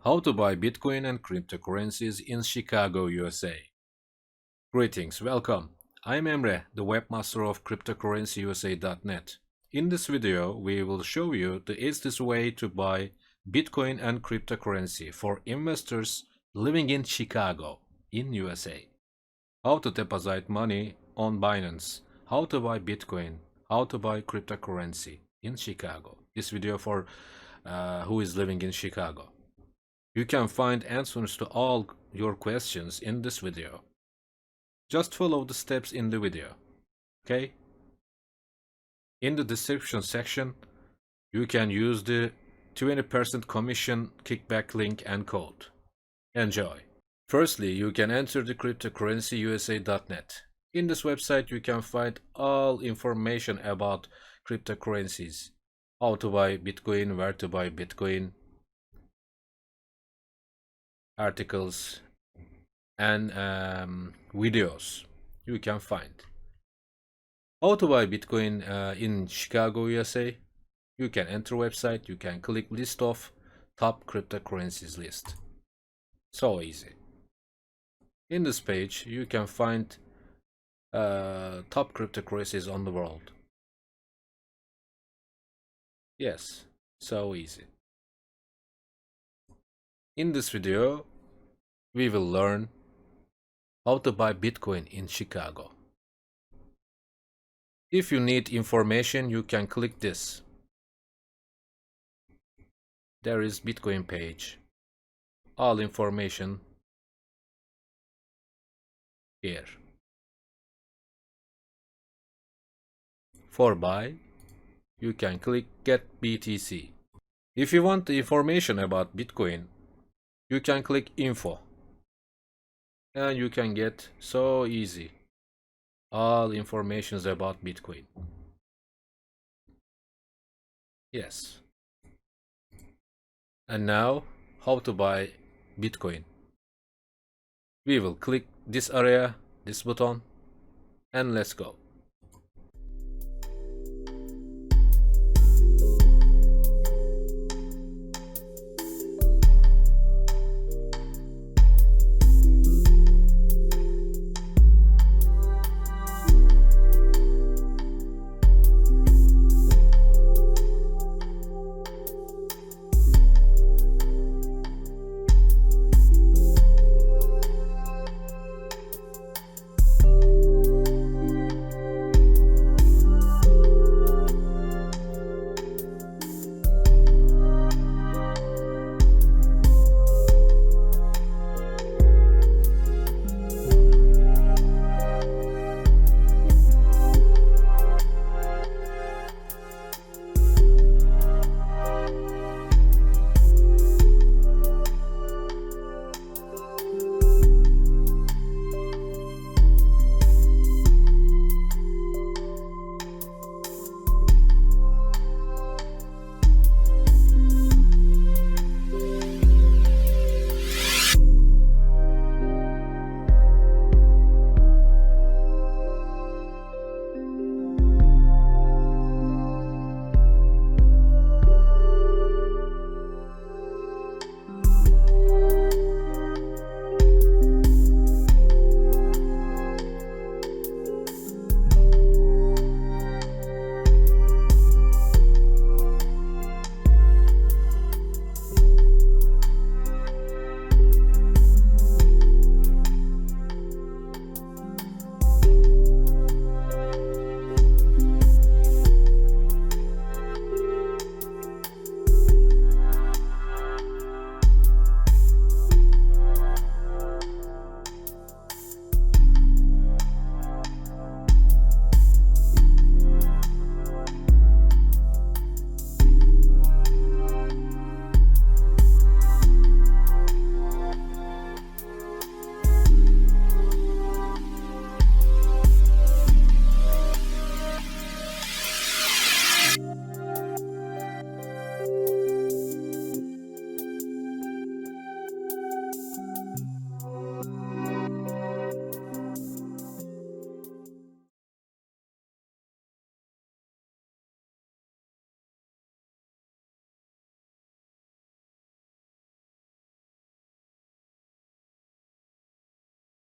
How to buy Bitcoin and cryptocurrencies in Chicago, USA. Greetings, welcome. I'm Emre, the webmaster of cryptocurrencyusa.net. In this video, we will show you the easiest way to buy Bitcoin and cryptocurrency for investors living in Chicago, in USA. How to deposit money on Binance, how to buy Bitcoin, how to buy cryptocurrency in Chicago. This video for who is living in Chicago. You can find answers to all your questions in this video. Just follow the steps in the video, okay? In the description section, you can use the 20% commission kickback link and code. Enjoy! Firstly, you can enter the cryptocurrencyusa.net. In this website, you can find all information about cryptocurrencies, how to buy Bitcoin, where to buy Bitcoin, articles, and videos you can find. How to buy Bitcoin in Chicago, USA. You can enter website, you can click list of top cryptocurrencies list. So easy. In this page, you can find top cryptocurrencies on the world. Yes, so easy. In this video, we will learn how to buy Bitcoin in Chicago. If you need information, you can click this. There is Bitcoin page. All information here. For buy, you can click Get BTC. If you want the information about Bitcoin, you can click Info. And you can get so easy all informations about Bitcoin. Yes. And now, how to buy Bitcoin. We will click this area, this button, and let's go.